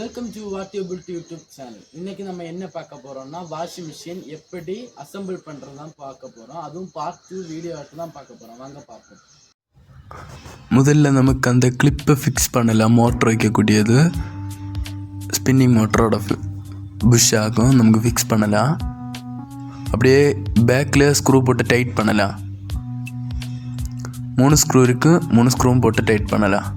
Welcome to வாட்டியபிள் YouTube channel. இன்னைக்கு நம்ம என்ன பார்க்க போறோம்னா வாஷிங் மிஷின் எப்படி அசெம்பிள் பண்றதுதான் பார்க்க போறோம். அதுவும் பார்த்து வீடியோ ஆட்டு தான் பார்க்க போறோம். வாங்க பார்ப்போம். முதல்ல நமக்கு அந்த கிளிப்பை ஃபிக்ஸ் பண்ணலாம். மோட்டர் வைக்கக்கூடியது ஸ்பின்னிங் மோட்டரோட புஷ் ஆகும். நமக்கு ஃபிக்ஸ் பண்ணலாம். அப்படியே பேக்கில் ஸ்க்ரூ போட்டு டைட் பண்ணலாம். 3 ஸ்க்ரூ இருக்குது. 3 ஸ்க்ரூவும் போட்டு டைட் பண்ணலாம்.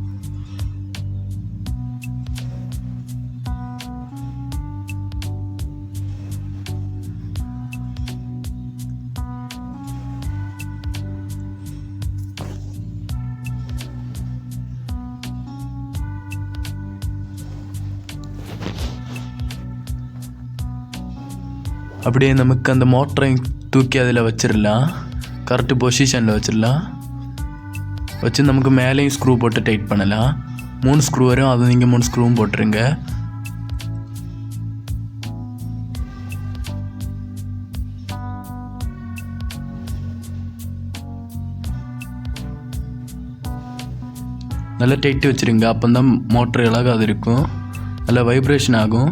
அப்படியே நமக்கு அந்த மோட்டரையும் தூக்கி அதில் வச்சிடலாம். கரெக்டு பொசிஷனில் வச்சிடலாம். வச்சு நமக்கு மேலேயும் ஸ்க்ரூ போட்டு டைட் பண்ணலாம். 3 ஸ்க்ரூ வரும். அது நீங்கள் 3 ஸ்க்ரூவும் போட்டுருங்க. நல்லா டைட்டு வச்சுருங்க. அப்போ தான் மோட்ரு இலகாது இருக்கும். நல்லா வைப்ரேஷன் ஆகும்.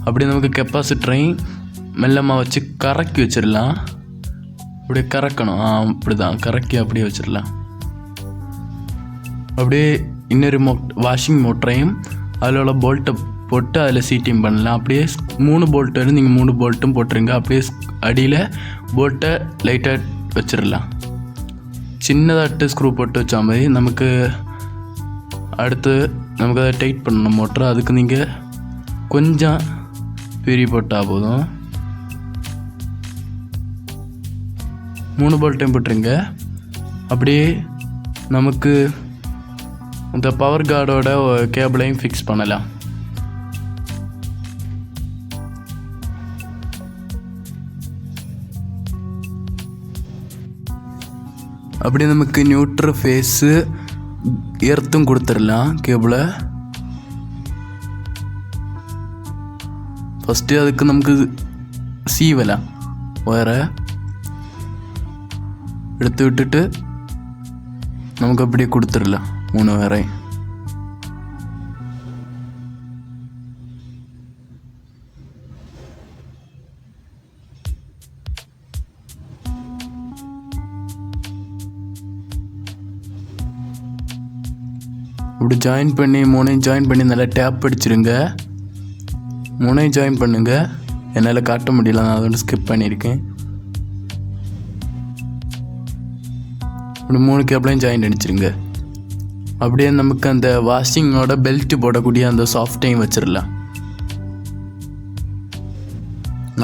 அப்படியே நமக்கு கெப்பாசிட்டரையும் மெல்லமாக வச்சு கறக்கி வச்சிடலாம். அப்படியே கறக்கணும். அப்படி தான் கறக்கி அப்படியே வச்சிடலாம். அப்படியே இன்னொரு வாஷிங் மோட்டரையும் அதில் உள்ள போல்ட்டை போட்டு அதில் சீட்டிங் பண்ணலாம். அப்படியே 3 போல்ட்டு வரும். நீங்கள் 3 போல்ட்டும் போட்டுருங்க. அப்படியே அடியில் போல்ட்டை லைட்டாக வச்சிடலாம். சின்னதாட்டு ஸ்க்ரூ போட்டு வச்சா மாதிரி நமக்கு அடுத்து நமக்கு அதை டைட் பண்ணணும் மோட்டர். அதுக்கு நீங்கள் கொஞ்சம் பிரி போட்டால் போதும். 3 போல்ட்டையும் போட்டுருங்க. அப்படியே நமக்கு இந்த பவர் கார்டோட கேபிளையும் ஃபிக்ஸ் பண்ணலாம். அப்படியே நமக்கு நியூட்ரல் ஃபேஸு எர்த்தும் கொடுத்துடலாம் கேபிளை. ஃபஸ்ட்டு அதுக்கு நமக்கு சீவலாம். ஒயரை எடுத்து விட்டுட்டு நமக்கு அப்படியே கொடுத்துடலாம் 3 வரை. இப்படி ஜாயின் பண்ணி 3ஐயும் ஜாயின் பண்ணி நல்லா டேப் அடிச்சிருங்க. 3ஐயும் ஜாயின் பண்ணுங்க. என்னால் காட்ட முடியல, நான் அதோட ஸ்கிப் பண்ணியிருக்கேன். இப்படி 3 கேபிளையும் ஜாயின் அடிச்சிருங்க. அப்படியே நமக்கு அந்த வாஷிங்கோட பெல்ட் போடக்கூடிய அந்த சாஃப்டையும் வச்சிடலாம்.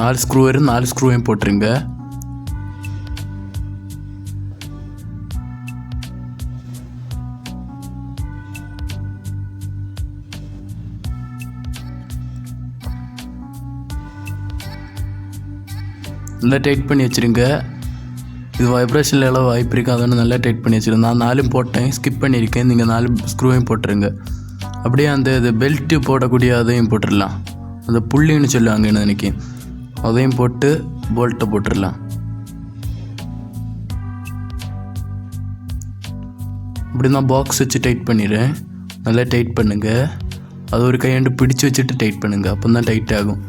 4 ஸ்க்ரூ வரும். 4 ஸ்க்ரூவையும் போட்டுருங்க. நல்லா டைட் பண்ணி வச்சுருங்க. இது வைப்ரேஷனில் எவ்வளோ வாய்ப்பு இருக்குது, அதோட நல்லா டைட் பண்ணி வச்சுருங்க. நான் 4 போட்டேன், ஸ்கிப் பண்ணியிருக்கேன். நீங்கள் 4 ஸ்க்ரூவையும் போட்டுருங்க. அப்படியே அந்த இது பெல்ட்டு போடக்கூடிய அதையும் போட்டுடலாம். அந்த புள்ளின்னு சொல்லுவாங்க எனக்கு, அதையும் போட்டு போல்ட்டை போட்டுடலாம். அப்படி நான் பாக்ஸ் வச்சு டைட் பண்ணிடுறேன். நல்லா டைட் பண்ணுங்கள். அது ஒரு கையாண்டு பிடிச்சி வச்சுட்டு டைட் பண்ணுங்கள். அப்போ தான் டைட் ஆகும்.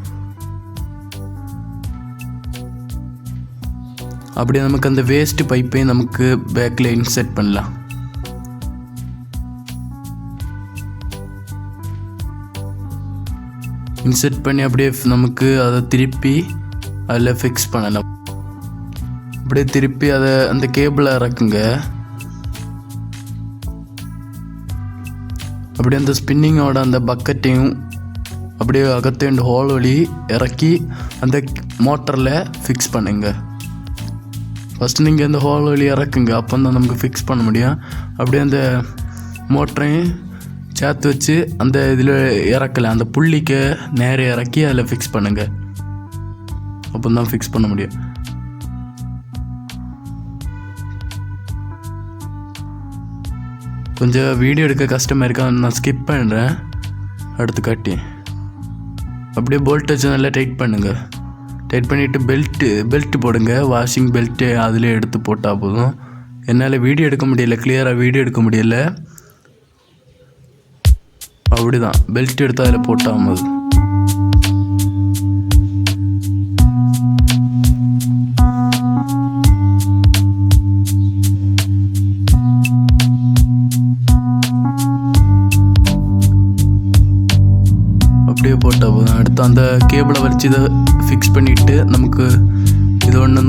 அப்படியே நமக்கு அந்த வேஸ்ட்டு பைப்பையும் நமக்கு பேக்கில் இன்செர்ட் பண்ணலாம். இன்செர்ட் பண்ணி அப்படியே நமக்கு அதை திருப்பி அதில் ஃபிக்ஸ் பண்ணலாம். அப்படியே திருப்பி அதை அந்த கேபிளை இறக்குங்க. அப்படியே அந்த ஸ்பின்னிங்கோட அந்த பக்கெட்டையும் அப்படியே அகத்தேண்டு ஹோல் வழி இறக்கி அந்த மோட்டரில் ஃபிக்ஸ் பண்ணுங்க. ஃபஸ்ட்டு நீங்கள் இந்த ஹோல் வழி இறக்குங்க. அப்போ தான் நமக்கு ஃபிக்ஸ் பண்ண முடியும். அப்படியே அந்த மோட்டரையும் சேர்த்து வச்சு அந்த இதில் இறக்கலாம். அந்த புள்ளிக்கு நேராக இறக்கி அதில் ஃபிக்ஸ் பண்ணுங்கள். அப்போ தான் ஃபிக்ஸ் பண்ண முடியும். கொஞ்சம் வீடியோ எடுக்க கஷ்டமாக இருக்கா, நான் ஸ்கிப் பண்ணுறேன். அடுத்து காட்டி அப்படியே போல்ட் வச்சு நல்லா டைட் பண்ணுங்கள். டைட் பண்ணிவிட்டு பெல்ட்டு போடுங்க. வாஷிங் பெல்ட்டு அதிலே எடுத்து போட்டால் போதும். என்னால் வீடியோ எடுக்க முடியல, கிளியராக வீடியோ எடுக்க முடியல. அப்படிதான் பெல்ட் எடுத்து அதில் போட்டால் மதி. அப்படியே போட்டால் போதும். அடுத்து அந்த கேபிளை வலிச்சு இதை ஃபிக்ஸ் பண்ணிவிட்டு நமக்கு இது ஒன்று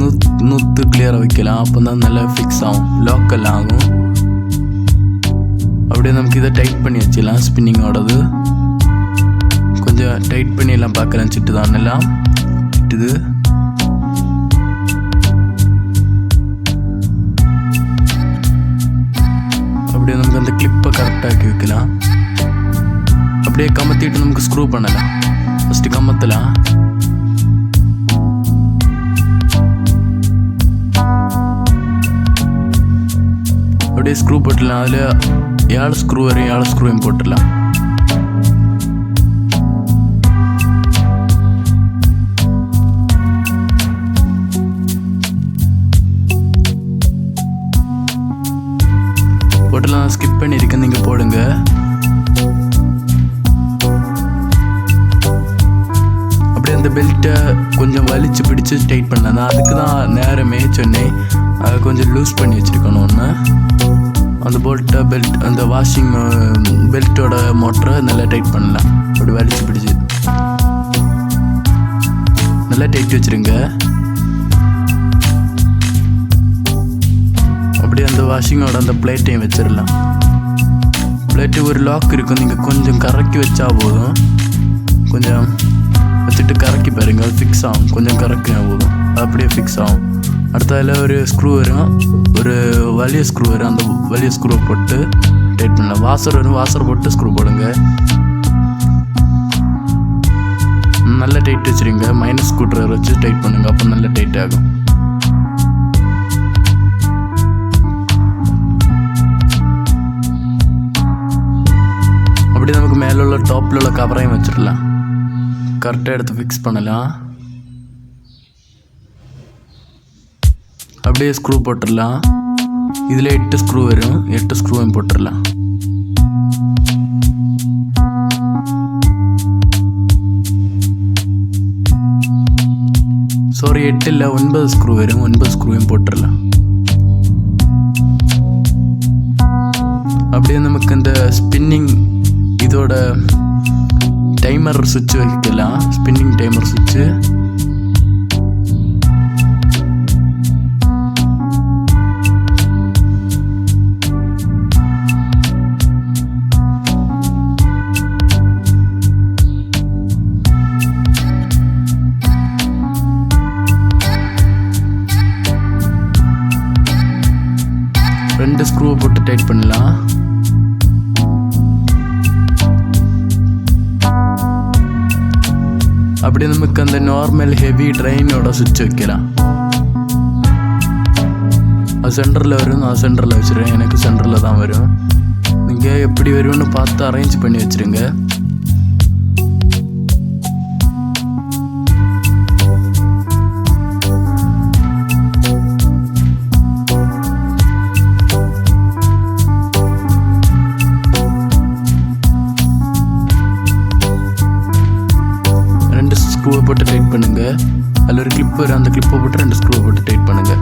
நூற்று கிளியராக வைக்கலாம். அப்போ தான் நல்லா ஃபிக்ஸ் ஆகும், லாக்கெல்லாம் ஆகும். அப்படியே நமக்கு இதை டைட் பண்ணி வச்சிடலாம். ஸ்பின்னிங்கோடது கொஞ்சம் டைட் பண்ணிடலாம். பார்க்கலாம் சிட்டு தான் எல்லாம் சிட்டுது. அப்படியே நமக்கு அந்த கிளிப்பை கரெக்டாக்கி வைக்கலாம். அப்படியே கமத்திட்டு நமக்கு ஸ்க்ரூ பண்ணலாம். ஃபஸ்ட்டு கமத்தலாம். அப்படியே ஸ்க்ரூ போட்டுடலாம். அதில் 7 ஸ்க்ரூ வரையும் 7 ஸ்க்ரூவையும் போட்டுடலாம். போட்டுலாம் ஸ்கிப் பண்ணியிருக்கேன், நீங்கள் போடுங்க. அப்படியே அந்த பெல்ட்டை கொஞ்சம் வலிச்சு பிடிச்சி டைட் பண்ணலாம். நான் அதுக்கு தான் நேரமே சொன்னேன், அதை கொஞ்சம் லூஸ் பண்ணி வச்சுருக்கணும். ஒன்று அந்த பெல்ட் அந்த வாஷிங் பெல்ட்டோட மோட்டரை நல்லா டைட் பண்ணலாம். அப்படி வலிச்சு பிடிச்சி நல்லா டைட் வச்சுருங்க. அப்படியே அந்த வாஷிங்கோட அந்த பிளேட்டையும் வச்சிடலாம். பிளேட்டு ஒரு லாக் இருக்கும், நீங்கள் கொஞ்சம் கறக்கி வச்சா போதும். கொஞ்சம் வச்சுட்டு கறக்கி பாருங்க, அது ஃபிக்ஸ் ஆகும். கொஞ்சம் கறக்கினா போதும், அப்படியே ஃபிக்ஸ் ஆகும். அடுத்த அதில் ஒரு ஸ்க்ரூ வரும், ஒரு வலிய ஸ்க்ரூ வரும். அந்த வலிய ஸ்க்ரூவை போட்டு டைட் பண்ணலாம். வாசர் வரும், வாசர் போட்டு ஸ்க்ரூ போடுங்க. நல்லா டைட் வச்சுருங்க. மைனஸ் ஸ்க்ரூ ட்ரைவர் வச்சு டைட் பண்ணுங்க, அப்போ நல்லா டைட் ஆகும். அப்படியே நமக்கு மேலே உள்ள டாப்பில் உள்ள கவரையும் வச்சிடலாம். கரெக்டாக எடுத்து ஃபிக்ஸ் பண்ணலாம். அப்படியே ஸ்க்ரூ போட்டுடலாம். இதில் 8 ஸ்க்ரூ வரும், 8 ஸ்க்ரூவையும் போட்டுடலாம். சாரி 8 இல்லை 9 ஸ்க்ரூ வரும், 9 ஸ்க்ரூவையும் போட்டுடலாம். அப்படியே நமக்கு இந்த ஸ்பின்னிங் இதோட டைமர் சுவிட்ச் வைக்கலாம். ஸ்பின்னிங் டைமர் சுவிட்சு. ரெண்டு ஸ்க்ரூவை போட்டு டைட் பண்ணலாம். அப்படியே நமக்கு அந்த நார்மல் ஹெவி ட்ரெயினோட சுவிட்ச் வைக்கலாம். அது சென்டரில் வரும், நான் சென்டரில் வச்சுருவேன். எனக்கு சென்டரில் தான் வரும். நீங்கள் எப்படி வரும்னு பார்த்து அரேஞ்ச் பண்ணி வச்சுருங்க. ஸ்க்ரூவை போட்டு டைட் பண்ணுங்க. அதில் ஒரு கிளிப் வரும், அந்த கிளிப்பை போட்டு 2 ஸ்க்ரூவை போட்டு டைட் பண்ணுங்க.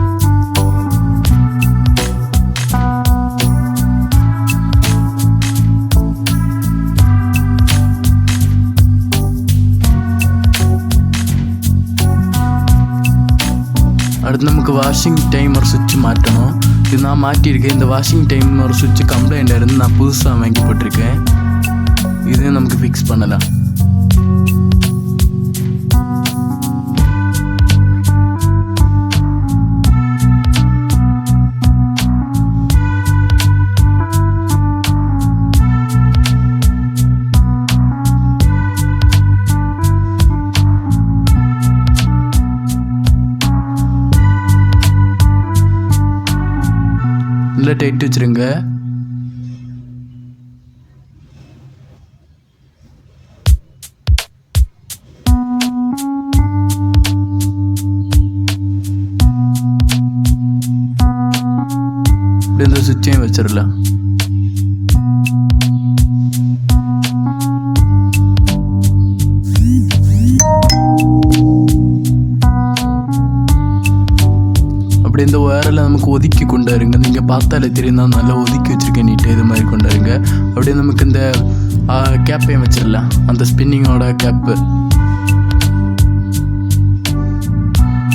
அடுத்து நமக்கு வாஷிங் டைமர் சுவிட்ச் மாற்றணும். இது நான் மாட்டியிருக்கேன். இந்த வாஷிங் டைமர் சுவிட்ச் கம்ப்ளைண்ட் இருந்து நான் புதுசாக வாங்கி போட்டிருக்கேன். இதையும் நமக்கு ஃபிக்ஸ் பண்ணலாம். நல்லா டைட் வச்சுருங்க. இப்படி இந்த சுவிட்சையும் வச்சிடலாம். அப்படி இந்த ஒயரெல்லாம் நமக்கு ஒதுக்கி கொண்டாருங்க. நீங்கள் பார்த்தாலே தெரியும் தான் நல்லா ஒதுக்கி வச்சுருக்கேன் நீட்டாக இது மாதிரி கொண்டாருங்க. அப்படியே நமக்கு இந்த கேப்பையும் வச்சிடலாம், அந்த ஸ்பின்னிங்கோட கேப்பு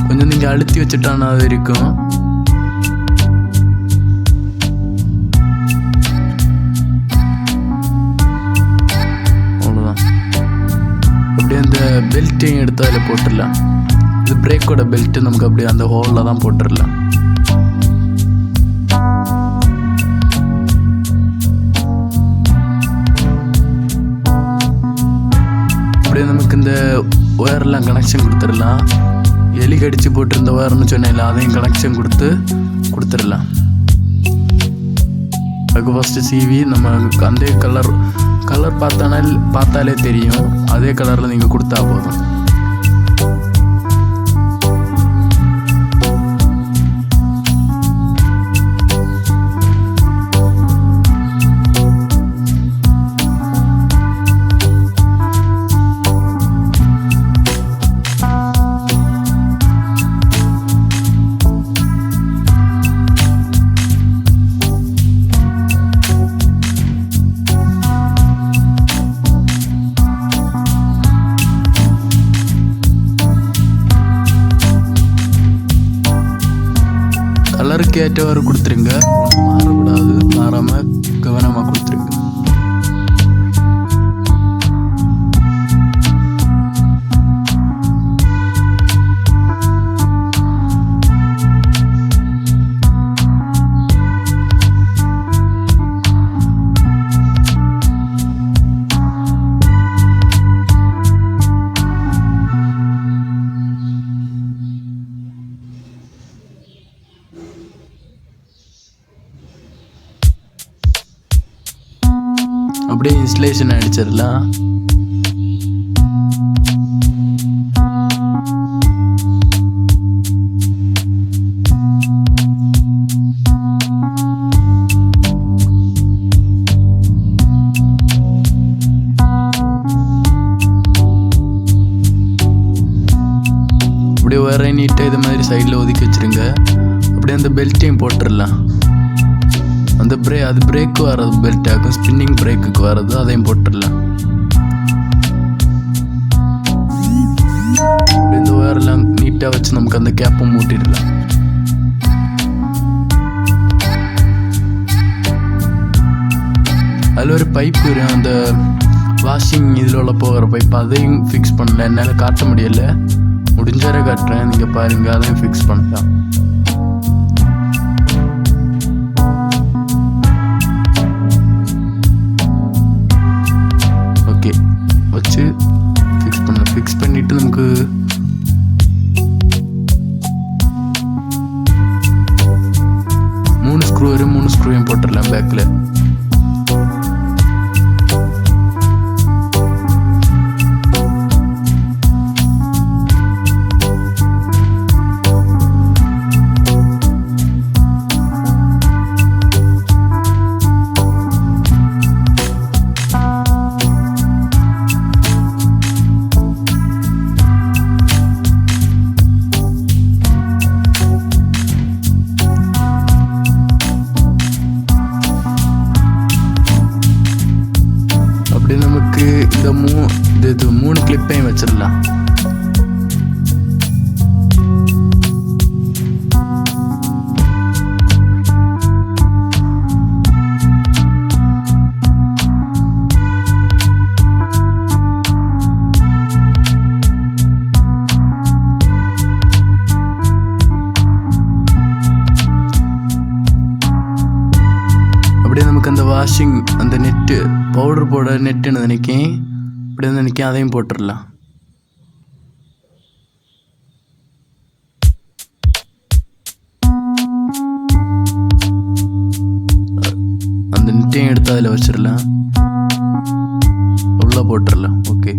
கொஞ்சம் நீங்கள் அழுத்தி வச்சுட்டானா அது இருக்கும். அவ்வளோதான். அப்படியே அந்த பெல்ட்டையும் எடுத்து அதில் போட்டுடலாம். இது பிரேக்கோட பெல்ட்டு, நமக்கு அப்படியே அந்த ஹோலில் தான் போட்டுடலாம். அப்படியே நமக்கு இந்த ஒயர்லாம் கனெக்ஷன் கொடுத்துடலாம். எலி கடிச்சு போட்டிருந்த ஒயர்னு சொன்னேன், அதையும் கனெக்ஷன் கொடுத்துடலாம். அதுக்கு ஃபஸ்ட்டு சிவி நம்ம அந்த கலர் பார்த்தாலே தெரியும், அதே கலரில் நீங்கள் கொடுத்தா போதும். கலருக்கு ஏற்றவாறு கொடுத்துருங்க, மாறக்கூடாது, மாறாமல் கவனமாக கொடுத்துருங்க. அப்படியே இன்ஸ்டலேஷன் அடிச்சிடலாம். அப்படியே வேற நீட்டாக இது மாதிரி சைடில் ஒதுக்கி வச்சுருங்க. அப்படியே அந்த பெல்ட்டையும் போட்டுடலாம். அந்த அது பிரேக்கு வர்றது பெல்ட் ஆகும், ஸ்பின்னிங் பிரேக்குக்கு வர்றது அதையும் போட்டுடலாம். இந்த ஒயரெல்லாம் நீட்டாக வச்சு நமக்கு அந்த கேப்பும் மூட்டிடலாம். அதில் ஒரு பைப் வரும், அந்த வாஷிங் இதில் உள்ள போகிற பைப், அதையும் ஃபிக்ஸ் பண்ணல, என்னால் காட்ட முடியல, முடிஞ்சார காட்டுறேன், நீங்கள் பாருங்கள், அதையும் ஃபிக்ஸ் பண்ணலாம். வச்சு ஃபிக்ஸ் பண்ணிட்டு நமக்கு மூணு ஸ்க்ரூவையும் போட்டுடலாம் பேக்கில். அப்படி நமக்கு இந்த மூணு கிளிப்பையும் வச்சிடலாம். அப்படியே நமக்கு அந்த வாஷிங் அந்த நெட்டு பவுடர் போட நெட்டுன்னு நினைக்கேன், இப்படி நினைக்கேன், அதையும் போட்டுடலாம். அந்த நெட்டையும் எடுத்து அதில் வச்சிடலாம், உள்ள போட்டுடலாம். ஓகே,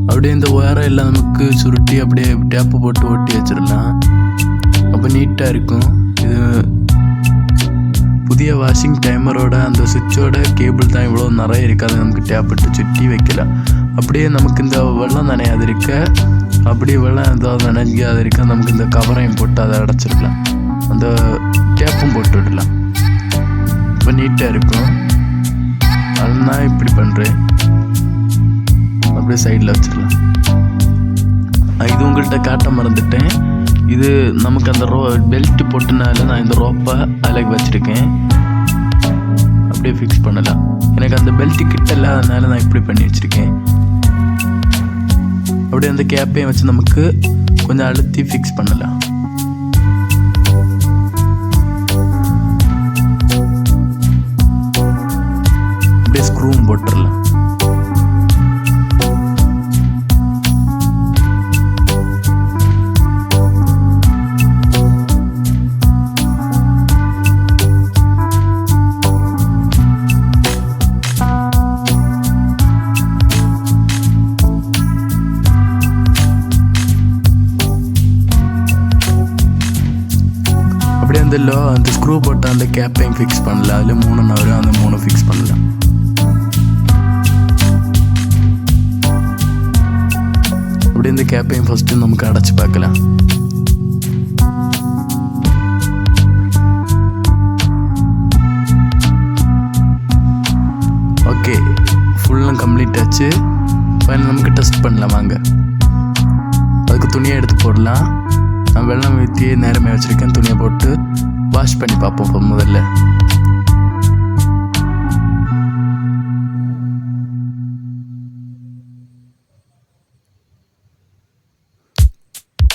அப்படியே இந்த ஒயரை எல்லாம் நமக்கு சுருட்டி அப்படியே டேப்பு போட்டு ஒட்டி வச்சிடலாம். அப்போ நீட்டாக இருக்கும். இது புதிய வாஷிங் டைமரோட அந்த சுவிட்சோட கேபிள் தான் இவ்வளோ நிறைய இருக்காது, நமக்கு டேப்பிட்டு சுற்றி வைக்கலாம். அப்படியே நமக்கு இந்த வெள்ளம் நனையாது இருக்க, அப்படியே வெள்ளம் ஏதாவது நனைஞ்சாது இருக்க, நமக்கு இந்த கவரையும் போட்டு அதை அடைச்சிடலாம், அந்த டேப்பும் போட்டு விடலாம். இப்போ நீட்டாக இருக்கும். அது நான் இப்படி பண்ணுறேன், அப்படியே சைடில் வச்சிடலாம். இது உங்கள்கிட்ட காட்ட மறந்துட்டேன். இது நமக்கு அந்த பெல்ட் போட்டுனால நான் இந்த ரோப்பை அதில் வச்சுருக்கேன், அப்படியே ஃபிக்ஸ் பண்ணலாம். எனக்கு அந்த பெல்ட்டு கிட்ட இல்லாதனால நான் இப்படி பண்ணி வச்சுருக்கேன். அப்படியே அந்த கேப்பையும் வச்சு நமக்கு கொஞ்சம் அழுத்தி ஃபிக்ஸ் பண்ணலாம். அப்படியே ஸ்க்ரூவும் போட்டுடலாம். அப்படியே அந்த ஸ்க்ரூ போட்டு அந்த கேப்பையும் ஃபிக்ஸ் பண்ணலாம். அதில் 3 வரும், அந்த 3 ஃபிக்ஸ் பண்ணலாம். அப்படியே இந்த கேப்பையும் ஃபஸ்ட்டு நமக்கு அடைச்சி பார்க்கலாம். ஓகே, ஃபுல்லும் கம்ப்ளீட் ஆச்சு. ஃபைனல் நமக்கு டெஸ்ட் பண்ணலாம் வாங்க. அதுக்கு துணியை எடுத்து போடலாம். நான் வெள்ளம் ஊற்றி நேரமே வச்சுருக்கேன். துணியை போட்டு வாஷ் பண்ணி பார்ப்போம். இப்போ முதல்ல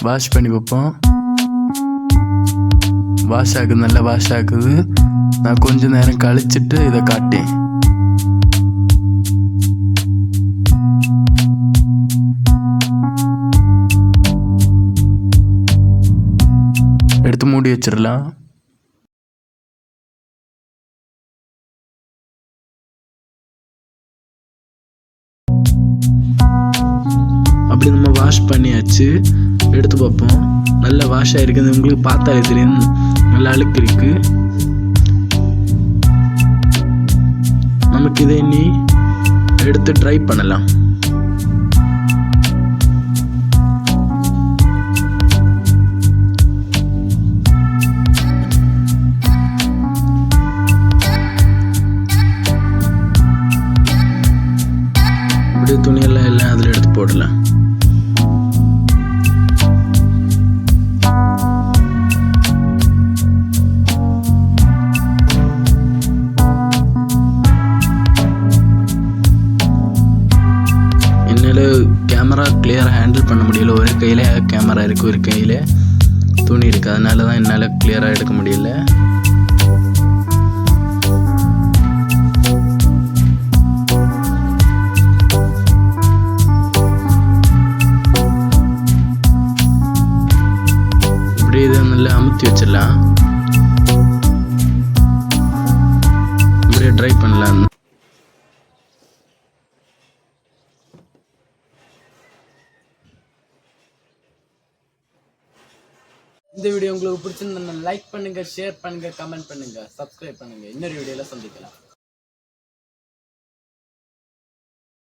வாஷ் பண்ணி பார்ப்போம். வாஷ் ஆகுது, நல்லா வாஷ் ஆகுது. நான் கொஞ்சம் நேரம் கழிச்சிட்டு இதை காட்டேன். எடுத்து மூடி வச்சிடலாம். அப்படி நம்ம வாஷ் பண்ணியாச்சு. எடுத்து பார்ப்போம். நல்லா வாஷ் ஆகிருக்குது. உங்களுக்கு பார்த்தாலே தெரியும், நல்லா அழுக்கு இருக்கு. நமக்கு இதை இனி எடுத்து ட்ரை பண்ணலாம். துணியெல்லாம் எல்லாம் அதில் எடுத்து போடலாம். என்னால் கேமரா கிளியராக ஹேண்டில் பண்ண முடியல. ஒரு கையில் கேமரா இருக்குது, ஒரு கையில் துணி இருக்குது. அதனால தான் என்னால் கிளியராக எடுக்க முடியல. இதை நல்லா அமுத்தி வச்சிடலாம். இப்படியே ட்ரை பண்ணலாம். இந்த வீடியோ உங்களுக்கு பிடிச்சிருந்தா லைக் பண்ணுங்க, ஷேர் பண்ணுங்க, கமெண்ட் பண்ணுங்க, சப்ஸ்கிரைப் பண்ணுங்க. இன்னொரு வீடியோல சந்திக்கலாம்.